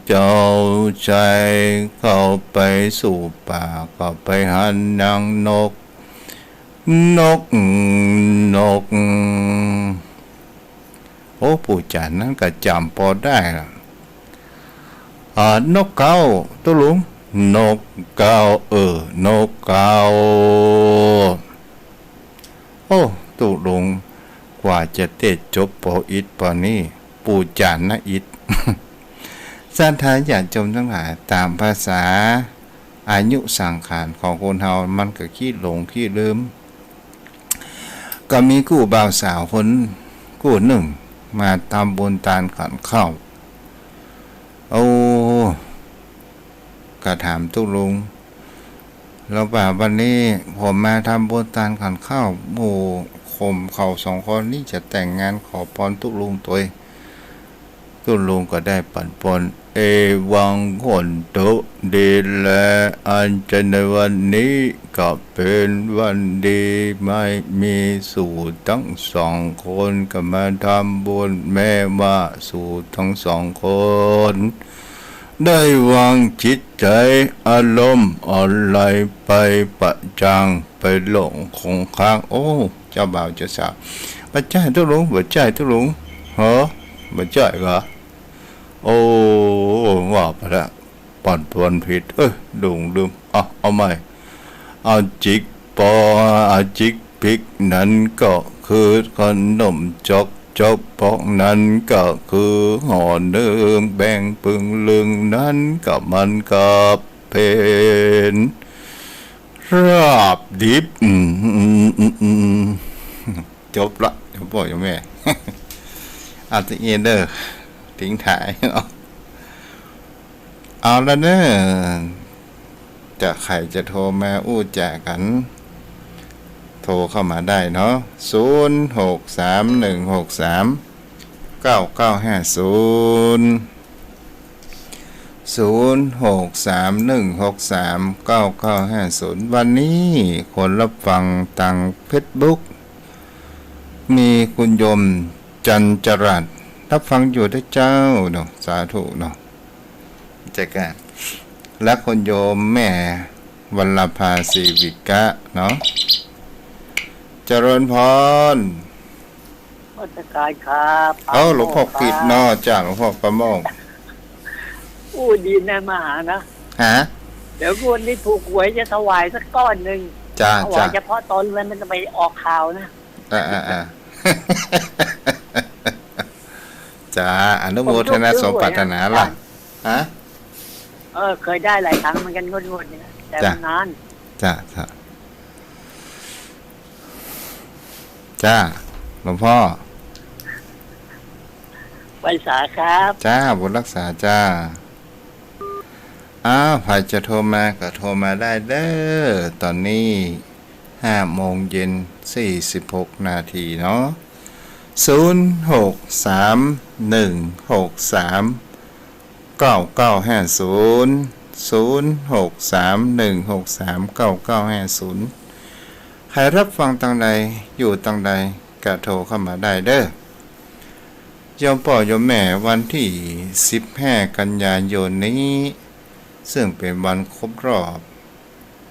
เจ้าใจเข้าไปสู่ป่าก็ไปหันนางนกโอ้ปู่จันนั้นก็จำพอได้ล่ะนกเก้าตุลุงนกเก้านกเก้าโอ้ตุลุงกว่าจะเตะจบปออิดปอนี่ปู่จานนะอิดสันทาญาติโยมทั้งหลายตามภาษาอายุสังขารของคนเฮามันก็ขี้หลงขี้ลืมก็มีกู้บ่าวสาวคนกู้หนึ่งมาทำบุญทานขันข้าวก็ถามตุลุงแล้วว่าวันนี้ผมมาทำบุญทานขันข้าวหมู่ข่มเขาสองคนนี่จะแต่งงานขอพรตุลุงตัวตุลุงก็ได้ปั่นปนเอวังคนโตดีและอันจะในวันนี้ก็เป็นวันดีไม่มีสู่ทั้งสองคนก็มาทำบุญแม่ว่าสู่ทั้งสองคนได้วางจิตใจอารมณ์อะไรไปประจังไปหลงคงค้างโอ้เจ้าบ่าวเจ้าสาวบัดใจตุลุงบัดใจตุลุงเหรอบัดใจเหรอโอ้ว่าไปละปั่นปวนผิดดุงลืมเอาใหม่เอาจิกปอเอาจิกพิกนั้นก็คือขนมจกปอกนั้นก็คือห่อเนื้อแบ่งปึงลึงนั้นก็มันกับเพนราบดิบจบละเดี๋ยวบอกยังแม่อาจจะเอ็นเดอร์ทิ้งถ่ายเอาแล้วเนอะจะใครจะโทรมาอู้แจกันโทรเข้ามาได้เนาะ0631639950วันนี้คนรับฟังทางเฟซบุ๊กมีคุณโยมจันจรัสรับฟังอยู่ด้วยเจ้าเนาะสาธุเนาะใจกันและคุณโยมแม่วัลภาศิวิกะเนาะเจริญพรวัดกายครับหลวงพ่อกิจเนาะจ้าหลวงพ่อประโมงดีนะมาหานะเดี๋ยววันนี้ถูกหวยจะถวายสักก้อนหนึ่งจ้าถวายเฉพาะตนเลยมันจะไปออกข่าวนะ อ่าจ้าอนุโมทนาสมปรารถนาล่ะฮะเคยได้หลายครั้งเหมือนกันงวดๆเนี่ยแต่นานจ้าจ้าหลวงพ่อไปสาครับจ้าบุญรักษาจ้าใครจะโทรมาก็โทรมาได้เด้อตอนนี้5:46 นาทีเนาะ0631639950 ใครรับฟังตังใดอยู่ตังใดก็โทรเข้ามาได้เด้อโยมพ่อโยมแม่วันที่15 กันยายนนี้ซึ่งเป็นวันครบรอบ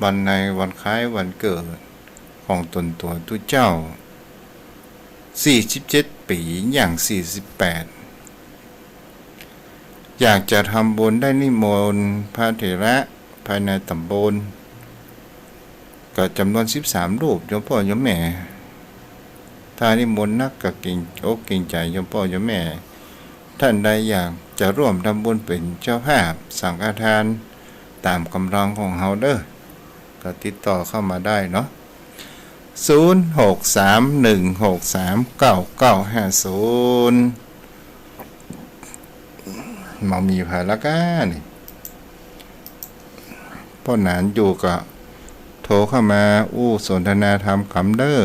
วันในวันคล้ายวันเกิดของตนตัวตุเจ้า47 ปีอย่าง 48อยากจะทำบุญได้นิมนต์พระเถระภายในตำบลก็จำนวน13 รูปโยมพ่อโยมแม่ถ้านิมนต์นักก็เก่งอกเก่งใจโยมพ่อโยมแม่ท่านใดอยากจะร่วมทำบุญเป็นเจ้าภาพสังฆทานตามกำลังของเฮาเด้อก็ติดต่อเข้ามาได้เนาะ0631639950มามีภายละกันนี่พ่อหนานอยู่ก็โทรเข้ามาสนทนาธรรมคำเด้อ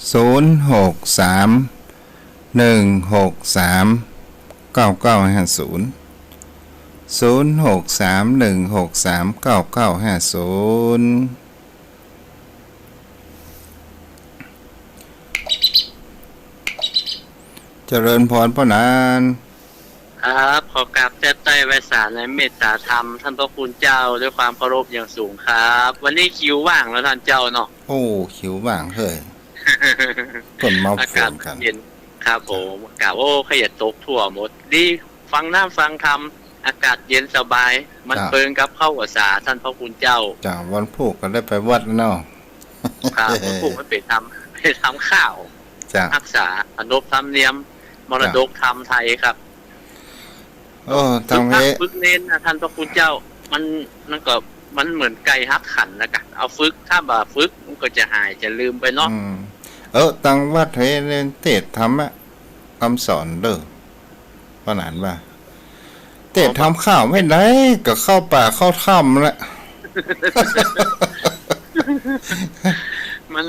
0631639950เจริญพรพ่อนานครับขอกราบเจ้าไต้ไวสารและเมตตาธรรมท่านพระคุณเจ้าด้วยความเคารพอย่างสูงครับวันนี้คิวว่างแล้วท่านเจ้าเนาะคิวว่างเฮ้ยต้นเมาฝนกันเย็นครับผมกล่าวขยันตกทั่วหมดดีฟังน้ำฟังธรรมอากาศเย็นสบายมันเปิงกับเข้ากับสาท่านพระคุณเจ้าวันพุธก็ได้ไปวัดเนาะครับวันพุธไม่ไปทำข้าวรักษาอนุธรรมเนียมมรดกธรรมไทยครับทางนี้ฝึกเน้นนะท่านพระคุณเจ้ามันก็มันเหมือนไก่ฮักขันนะกันเอาฝึกถ้าบ่ฝึกมันก็จะหายจะลืมไปเนาะตังวัดเทเรนเตศธรรมะคำสอนเด้อขนาดว่าเตศทำข้าวไม่ได้ก็เข้าป่าเข้าถ้ำละมัน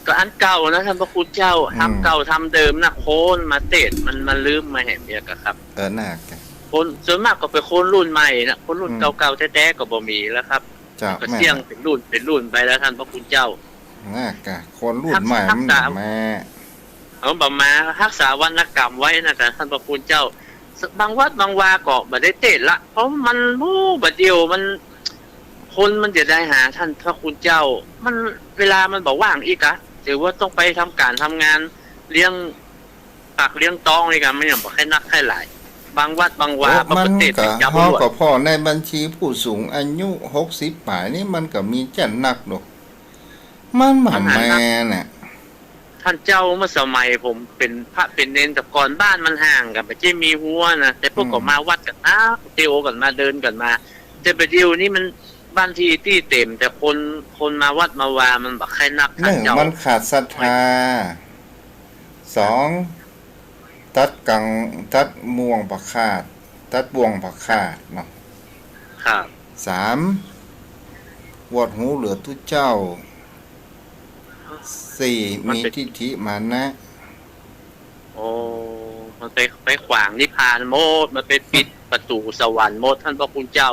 ก็อันเก่านะท่านพระคุณเจ้าทำเก่าทำเดิมนะโคนมาเตศมันลืมมาแห่งเดียวกันครับน่าคนส่วนมากก็เป็นคนรุ่นใหม่นะคนรุ่นเก่าๆแท้ๆก็บ่มีแล้วครับก็เสี่ยงเป็นรุ่นไปแล้วท่านพระคุณเจ้าคนรุ่นใหม่แม่ประมาณรักษาวรรณกรรมไว้นะแต่ท่านพระคุณเจ้าบางวัดบางวาก็บ่ได้เตศละเพราะมันบัดเดียวมันคนมันจะได้หาท่านพระคุณเจ้ามันเวลามันบอกว่างอีกอะหรือว่าต้องไปทำการทำงานเลี้ยงปากเลี้ยงตองอะไรกันไม่อย่างบอกแค่นักแค่หลายบางวัดบางวามันก็พอกับพ่อในบัญชีผู้สูงอายุ60 ป่ายนี่มันก็มีจัดหนักดอกมันแม่น่ะท่านเจ้าเมื่อสมัยผมเป็นพระเป็นเนนแต่ก่อนบ้านมันห่างกันไม่ใช่มีหัวนะแต่พวกก็มาวัดกันนะเตียวกันมาเดินกันมาแต่ประเดี๋ยวนี้มันบ้านที่เต็มแต่คนมาวัดมาวามันบักใครนักท่านเจ้ามันขาดศรัทธา2ตัดม่วงปักขาดตัดบ่วงปักขาดเนาะครับ3วดหูเหลือทุเจ้า4มีทิฏฐิมานะมันไปขวางนิพพานโมดมันเป็นปิดประตูสวรรค์โมดท่านพระคุณเจ้า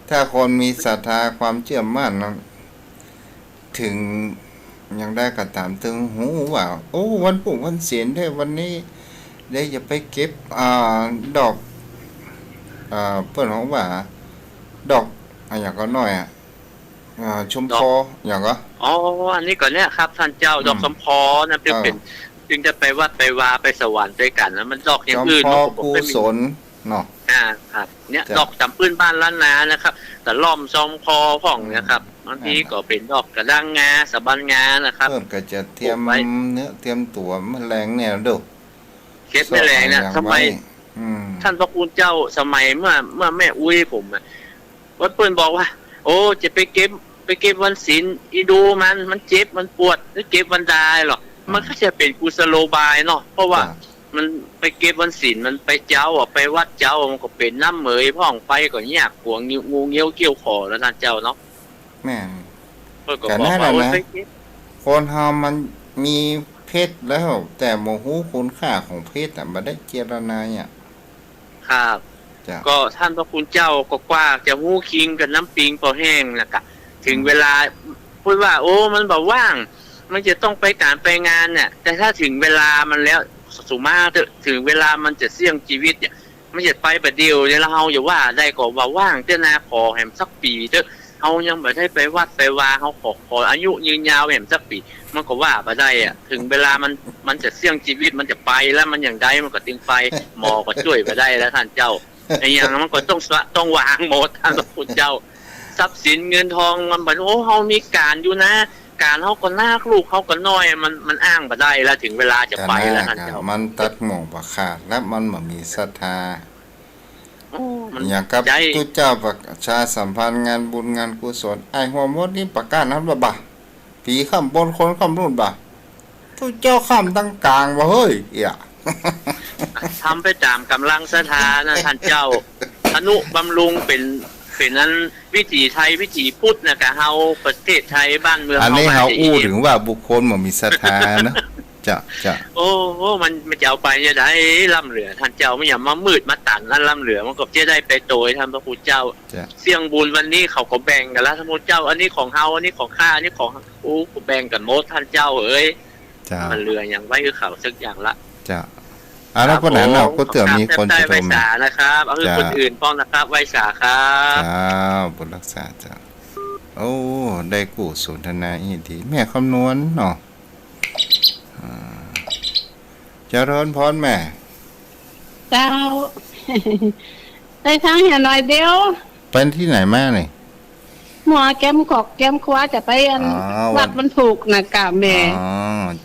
ถ้าคนมีศรัทธาความเชื่อมั่นถึงยังได้กระตามถึงหูว่าวันปู่วันเสียนได้วันนี้ได้อย่าไปเก็บดอกเปิ้นของว่าดอก อันอย่างก็น้อยชมพออย่างก็อ๋ออันนี้ก่อนเนี่ยครับท่านเจ้าดอกสมพอนะจึงจะไปวัดไปวาไปสวรรค์ด้วยกันนะมันดอกอย่างอื่น ชมพอกุศลเนาะครับเนี่ยดอกจำปื้นบ้านล้านนานะครับแต่ล้อมซอมคอพ่องนะครับบางทีก็เป็นดอกกระดังงาสะบันงานะครับเพิ่มก็จะเตรียมเนื้อเตรียมตัวแมลงเนี่ยดูเก็บแมลงเนี่ยสมัยท่านพระคุณเจ้าสมัยเมื่อแม่อุ้ยผมวัดเปิ้นบอกว่าโอ้จะไปเก็บวันศีลอีดูมันเจ็บมันปวดหรือเก็บวันดายหรอกมันก็จะเป็นกุศโลบายเนาะเพราะว่ามันไปเก็บวันศีลมันไปเจ้าไปวัดเจ้ามันก็เป็นน้ำเหมยพ่องไปก็ยากกวงงูเงี้ยวเกี่ยวคอแล้วท่านเจ้าเนาะแม่ก็บอกว่าคนเฮามันมีเพศแล้วแต่โมหูคุณค่าของเพศไม่ได้เจรนายครับก็ท่านพระคุณเจ้าก็กว่าจะหู้คิงกับน้ำปิงพอแห้งนะกะถึงเวลาพูดว่าโอ้มันแบบว่างมันจะต้องไปการไปงานเนี่ยแต่ถ้าถึงเวลามันแล้วสุมาถึงเวลามันจะเสี่ยงชีวิตเนี่ยไม่จะไปประเดี๋ยวเนี่ยเราอย่าว่าได้ก็ว่าว่างเจ้านาขอแหมสักปีเถอะเขายังไม่ได้ไปวัดไปวาเขาขออายุยืนยาวแหมสักปีมันก็ว่าไปได้อะถึงเวลามันจะเสี่ยงชีวิตมันจะไปแล้วมันอย่างใดมันก็ตึงไปหมอก็ช่วยไปได้แล้วท่านเจ้าไอ้อย่างมันก็ต้องวางหมดท่านพระคุณเจ้าทรัพย์สินเงินทองมันแบบโอ้เขามีการอยู่นะการเขาก็นาลูกเขาก็น้อยมันอ้างมาได้แล้วถึงเวลาจะไปแล้วท่านเจ้ามันตัดหม่งประขาดและมันบ่มีศรัทธาอย่างกับทุกเจ้าประชาสัมพันธ์งานบุญงานกุศลไอ้หัวมดนี่ประกาศนั้นบ่ผีข้ามบนคนข้ามรุ่นบ่ทุกเจ้าข้ามตั้งกลางบ่เฮ้ยทำไปตามกำลังศรัทธานะท่านเจ้าอนุบำรุงเป็นนั้นวิถีไทยวิถีพุทธนะกะเฮาประเทศไทยบ้านเมืองอันนี้เฮาอู้ถึงว่าบุคคลบ่มีศรัทธานะจะโอ้มันจะเอาไปจะได้ล่ำเหลือท่านเจ้าไม่อย่ามามืดมาตันนั่นล่ำเหลือมันก็จะได้ไปโตยท่านพระคุณเจ้าเสี่ยงบุญวันนี้เขาก็แบ่งกันแล้วท่านพระเจ้าอันนี้ของเฮาอันนี้ของข้าอันนี้ของก็แบ่งกันหมดท่านเจ้าเอ้ยมันเหลืออย่างไว้คือเขาสักอย่างละแล้วคนนั้นก็เตือนมีคนจะโทรมานะครับเอาคือคนอื่นป้องนะครับไว้สาครับบุญรักษาจ้ะโอ้ได้กู้สนทนาอีกทีแม่คำนวณเนาะจะร้อนพรแม่เจ้าได้ทางอย่าหน่อยเดียวเป็นที่ไหนมาเนี่ยหมอแก้มกอกแก้มคว้าจะไปวัดมันถูกนะกะแม่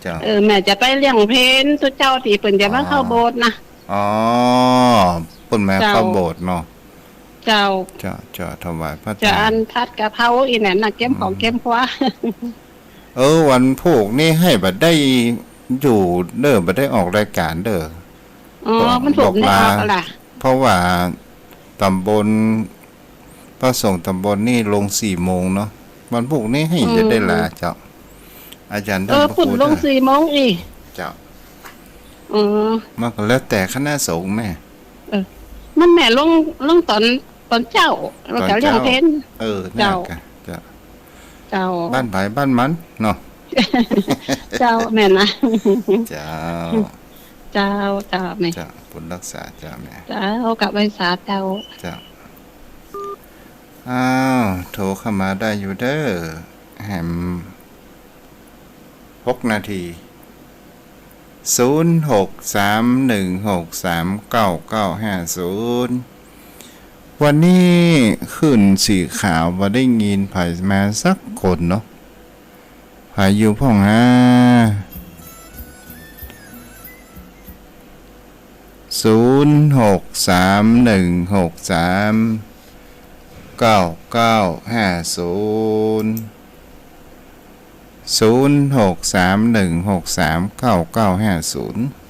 เจ้าแม่จะไปเลี้ยงเพนตัวเจ้าที่เปิ่นจะมาเข้าโบสถ์นะปุ่นแม่เข้าโบสถ์เนาะเจ้าถวายพระจะอันพัดกะเพราอีนั่นน่ะแก้มของแก้มคว้าวันผูกนี่ให้บัดได้อยู่เด้อบัดได้ออกรายการเด้อมันถูกได้ออกล่ะเพราะว่าตำบลพระสงฆ์ตำบลนี่ลง4 โมงเนาะวันพวกนี้ให้จะได้ลาเจ้าอาจารย์ท่านพระคุณลง4 โมงอีกเจ้ามันก็แล้วแต่คณะสงฆ์แม่มันแม่ลงตอนเจ้าเราจะเลี้ยงเพนเจ้าบ้านไผบ้านมันเนาะเจ้าแม่นะเจ้าแม่บุญรักษาเจ้าแม่เจ้ากับไว้สาเจ้าโทรเข้ามาได้อยู่เด้อแหม6 นาที0631639950วันนี้ขึ้นสีขาวว่าได้ยินไผมาสักคนเนาะไผอยู่พ่อง06316399500631639950